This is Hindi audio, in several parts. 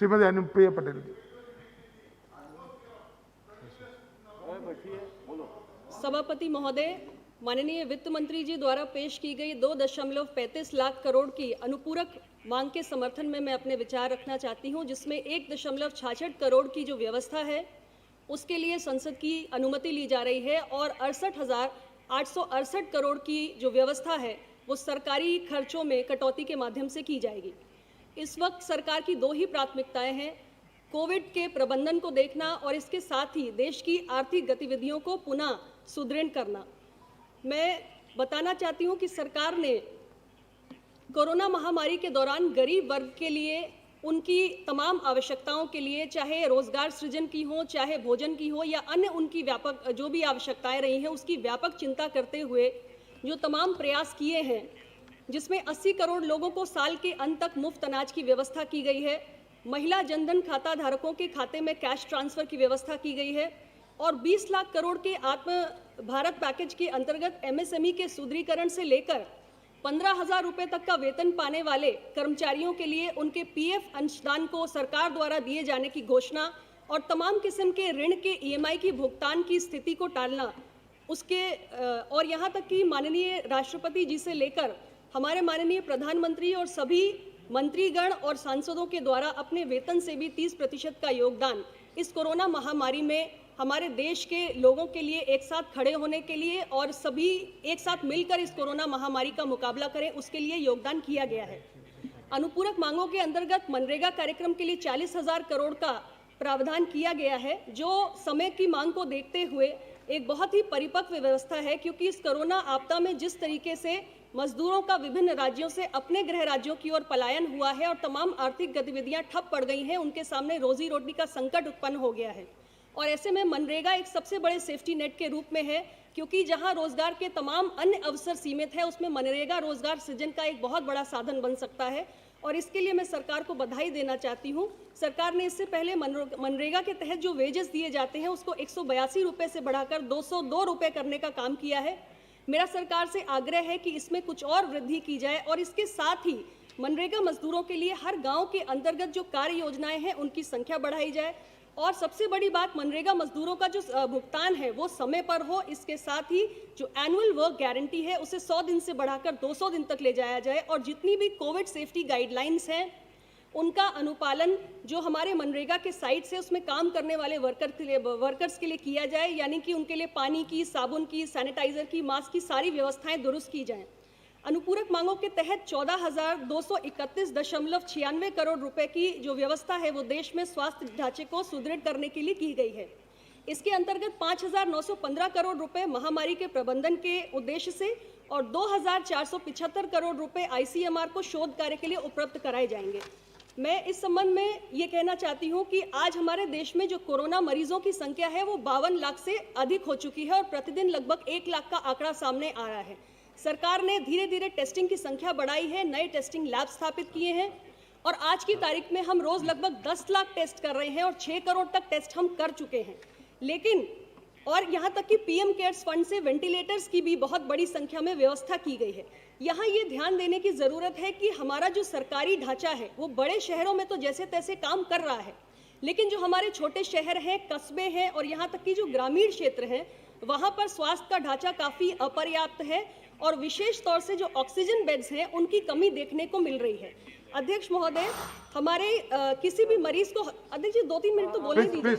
श्रीमती अनुप्रिया पटेल जी। सभापति महोदय, माननीय वित्त मंत्री जी द्वारा पेश की गई 2.35 लाख करोड़ की अनुपूरक मांग के समर्थन में मैं अपने विचार रखना चाहती हूं, जिसमें 1.66 करोड़ की जो व्यवस्था है उसके लिए संसद की अनुमति ली जा रही है और 68,868 करोड़ की जो व्यवस्था है वो सरकारी खर्चों में कटौती के माध्यम से की जाएगी। इस वक्त सरकार की दो ही प्राथमिकताएं हैं, कोविड के प्रबंधन को देखना और इसके साथ ही देश की आर्थिक गतिविधियों को पुनः सुदृढ़ करना। मैं बताना चाहती हूं कि सरकार ने कोरोना महामारी के दौरान गरीब वर्ग के लिए उनकी तमाम आवश्यकताओं के लिए, चाहे रोजगार सृजन की हो, चाहे भोजन की हो या अन्य उनकी व्यापक जो भी आवश्यकताएं रही हैं, उसकी व्यापक चिंता करते हुए जो तमाम प्रयास किए हैं, जिसमें 80 करोड़ लोगों को साल के अंत तक मुफ्त अनाज की व्यवस्था की गई है, महिला जनधन खाता धारकों के खाते में कैश ट्रांसफर की व्यवस्था की गई है और 20 लाख करोड़ के आत्म भारत पैकेज के अंतर्गत MSME के सुदृढ़ीकरण से लेकर 15,000 रुपये तक का वेतन पाने वाले कर्मचारियों के लिए उनके PF अंशदान को सरकार द्वारा दिए जाने की घोषणा और तमाम किस्म के ऋण के EMI की भुगतान की स्थिति को टालना, उसके और यहाँ तक कि माननीय राष्ट्रपति जी से लेकर हमारे माननीय प्रधानमंत्री और सभी मंत्रीगण और सांसदों के द्वारा अपने वेतन से भी 30% का योगदान इस कोरोना महामारी में हमारे देश के लोगों के लिए एक साथ खड़े होने के लिए और सभी एक साथ मिलकर इस कोरोना महामारी का मुकाबला करें, उसके लिए योगदान किया गया है। अनुपूरक मांगों के अंतर्गत मनरेगा कार्यक्रम के लिए 40,000 करोड़ का प्रावधान किया गया है, जो समय की मांग को देखते हुए एक बहुत ही परिपक्व व्यवस्था है, क्योंकि इस कोरोना आपदा में जिस तरीके से मजदूरों का विभिन्न राज्यों से अपने गृह राज्यों की ओर पलायन हुआ है और तमाम आर्थिक गतिविधियां ठप पड़ गई हैं, उनके सामने रोजी रोटी का संकट उत्पन्न हो गया है और ऐसे में मनरेगा एक सबसे बड़े सेफ्टी नेट के रूप में है, क्योंकि जहां रोजगार के तमाम अन्य अवसर सीमित है, उसमें मनरेगा रोजगार सृजन का एक बहुत बड़ा साधन बन सकता है और इसके लिए मैं सरकार को बधाई देना चाहती हूं। सरकार ने इससे पहले मनरेगा के तहत जो वेजेस दिए जाते हैं उसको 182 रुपये से बढ़ाकर 202 रुपये करने का काम किया है। मेरा सरकार से आग्रह है कि इसमें कुछ और वृद्धि की जाए और इसके साथ ही मनरेगा मजदूरों के लिए हर गांव के अंतर्गत जो कार्य योजनाएं हैं उनकी संख्या बढ़ाई जाए और सबसे बड़ी बात, मनरेगा मजदूरों का जो भुगतान है वो समय पर हो। इसके साथ ही जो एनुअल वर्क गारंटी है उसे 100 दिन से बढ़ाकर 200 दिन तक ले जाया जाए और जितनी भी कोविड सेफ्टी गाइडलाइंस हैं उनका अनुपालन जो हमारे मनरेगा के साइट से उसमें काम करने वाले वर्कर्स के लिए किया जाए, यानी कि उनके लिए पानी की, साबुन की, सैनिटाइजर की, मास्क की सारी व्यवस्थाएं दुरुस्त की जाएं। अनुपूरक मांगों के तहत 14,231.96 करोड़ रुपए की जो व्यवस्था है वो देश में स्वास्थ्य ढांचे को सुदृढ़ करने के लिए की गई है। इसके अंतर्गत 5,915 करोड़ रुपए महामारी के प्रबंधन के उद्देश्य से और 2,475 करोड़ रुपए ICMR को शोध कार्य के लिए उपलब्ध कराए जाएंगे। मैं इस संबंध में ये कहना चाहती हूँ कि आज हमारे देश में जो कोरोना मरीजों की संख्या है वो 52 लाख से अधिक हो चुकी है और प्रतिदिन लगभग 1 लाख का आंकड़ा सामने आ रहा है। सरकार ने धीरे धीरे टेस्टिंग की संख्या बढ़ाई है, नए टेस्टिंग लैब स्थापित किए हैं और आज की तारीख में हम रोज लगभग 10 लाख टेस्ट कर रहे हैं और 6 करोड़ तक टेस्ट हम कर चुके हैं। लेकिन और यहाँ तक कि PM केयर्स फंड से वेंटिलेटर्स की भी बहुत बड़ी संख्या में व्यवस्था की गई है। यहाँ ये ध्यान देने की जरूरत है कि हमारा जो सरकारी ढांचा है वो बड़े शहरों में तो जैसे तैसे काम कर रहा है, लेकिन जो हमारे छोटे शहर हैं, कस्बे हैं और यहाँ तक कि जो ग्रामीण क्षेत्र हैं वहाँ पर स्वास्थ्य का ढांचा काफ़ी अपर्याप्त है और विशेष तौर से जो ऑक्सीजन बेड्स हैं उनकी कमी देखने को मिल रही है। अध्यक्ष महोदय, हमारे किसी भी मरीज को, अध्यक्ष जी 2-3 मिनट तो बोलने दीजिए,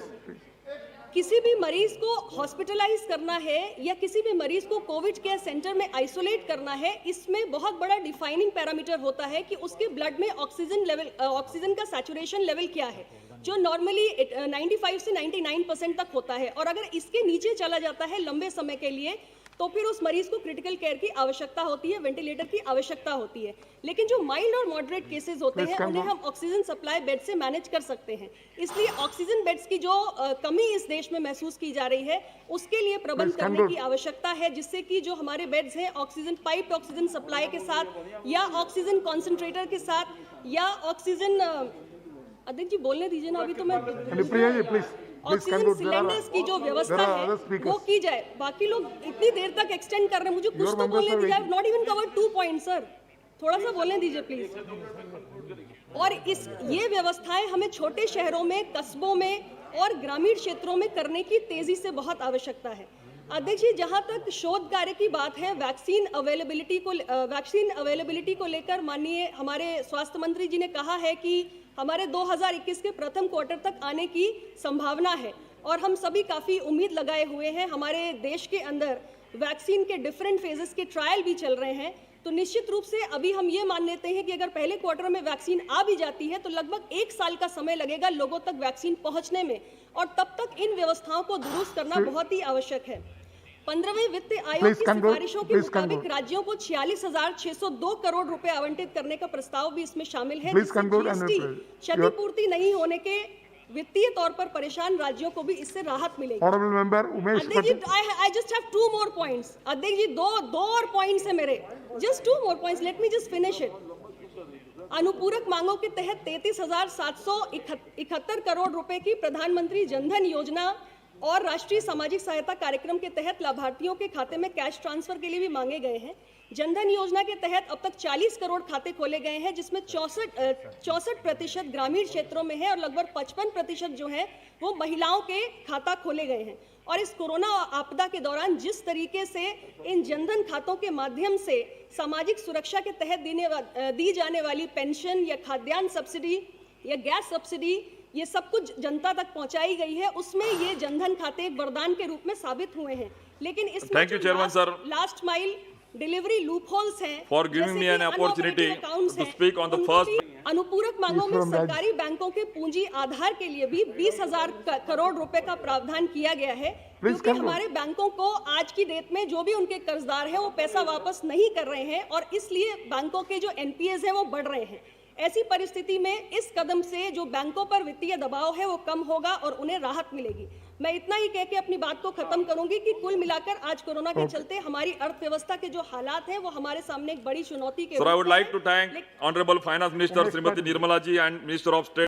किसी भी मरीज को हॉस्पिटलाइज करना है या किसी भी मरीज को कोविड केयर सेंटर में आइसोलेट करना है, इसमें बहुत बड़ा डिफाइनिंग पैरामीटर होता है कि उसके ब्लड में ऑक्सीजन का सैचुरेशन लेवल क्या है, जो नॉर्मली 95 से 99% तक होता है और अगर इसके नीचे चला जाता है लंबे समय के लिए तो फिर उस मरीज को क्रिटिकल केयर की आवश्यकता होती है, वेंटिलेटर की आवश्यकता होती है। लेकिन जो माइल्ड और मॉडरेट केसेस होते हैं उन्हें हम ऑक्सीजन सप्लाई बेड से मैनेज कर सकते हैं। इसलिए ऑक्सीजन बेड्स की जो कमी इस देश में महसूस की जा रही है उसके लिए प्रबंध करने की आवश्यकता है, जिससे कि जो हमारे बेड्स हैं ऑक्सीजन पाइप ऑक्सीजन सप्लाई के साथ या ऑक्सीजन कॉन्सेंट्रेटर के साथ या ऑक्सीजन, अध्यक्ष जी बोलने दीजिए ना, अभी तो मैं ऑक्सीजन सिलेंडर्स की जो व्यवस्था है वो की जाए। बाकी लोग इतनी देर तक एक्सटेंड कर रहे हैं, मुझे कुछ तो बोलने दीजिए। Not even covered 2 points sir, थोड़ा सा बोलने दीजिए प्लीज। और ये व्यवस्थाएं हमें छोटे शहरों में, कस्बों में और ग्रामीण क्षेत्रों में करने की तेजी से बहुत आवश्यकता है। अध्यक्ष जी, जहां तक शोध कार्य की बात है, वैक्सीन अवेलेबिलिटी को लेकर माननीय हमारे स्वास्थ्य मंत्री जी ने कहा है कि हमारे 2021 के प्रथम क्वार्टर तक आने की संभावना है और हम सभी काफी उम्मीद लगाए हुए हैं। हमारे देश के अंदर वैक्सीन के डिफरेंट फेजेस के ट्रायल भी चल रहे हैं, तो निश्चित रूप से अभी हम ये मान लेते हैं कि अगर पहले क्वार्टर में वैक्सीन आ भी जाती है तो लगभग 1 साल का समय लगेगा लोगों तक वैक्सीन पहुंचने में, और तब तक इन व्यवस्थाओं को दुरुस्त करना बहुत ही आवश्यक है। 15वें वित्त आयोग की सिफारिशों के मुताबिक राज्यों को 46,602 करोड़ रुपए आवंटित करने का प्रस्ताव भी इसमें शामिल है, जिससे जीएसटी क्षतिपूर्ति नहीं होने के वित्तीय तौर पर परेशान राज्यों को भी इससे राहत मिलेगी। Honorable member Umesh अध्यक्ष जी, I just have 2 more points. अध्यक्ष जी, दो और पॉइंट्स है मेरे, just 2 more points. Let me just finish it. अनुपूरक मांगों के तहत 33,771 करोड़ रुपए की प्रधानमंत्री जनधन योजना और राष्ट्रीय सामाजिक सहायता कार्यक्रम के तहत लाभार्थियों के खाते में कैश ट्रांसफर के लिए भी मांगे गए हैं। जनधन योजना के तहत अब तक 40 करोड़ खाते खोले गए हैं, जिसमें 64% ग्रामीण क्षेत्रों में है और लगभग 55% जो है वो महिलाओं के खाता खोले गए हैं। और इस कोरोना आपदा के दौरान जिस तरीके से इन जनधन खातों के माध्यम से सामाजिक सुरक्षा के तहत दी जाने वाली पेंशन या खाद्यान्न सब्सिडी या गैस सब्सिडी, ये सब कुछ जनता तक पहुंचाई गई है, उसमें ये जनधन खाते एक वरदान के रूप में साबित हुए हैं। लेकिन इसमें लास्ट माइल डिलीवरी लूपहोल्स हैं। For giving me an opportunity to speak on the first. अनुपूरक मांगों में सरकारी बैंकों के पूंजी आधार के लिए भी 20,000 करोड़ रुपए का प्रावधान किया गया है, क्योंकि हमारे बैंकों को आज की डेट में जो भी उनके कर्जदार हैं वो पैसा वापस नहीं कर रहे हैं और इसलिए बैंकों के जो एनपीएस हैं वो बढ़ रहे हैं। ऐसी परिस्थिति में इस कदम से जो बैंकों पर वित्तीय दबाव है वो कम होगा और उन्हें राहत मिलेगी। मैं इतना ही कह के अपनी बात को खत्म करूंगी कि कुल मिलाकर आज कोरोना के चलते हमारी अर्थव्यवस्था के जो हालात हैं वो हमारे सामने एक बड़ी चुनौती के Sir, I would like to thank Honorable Finance Minister Srimati Nirmala ji and Minister of State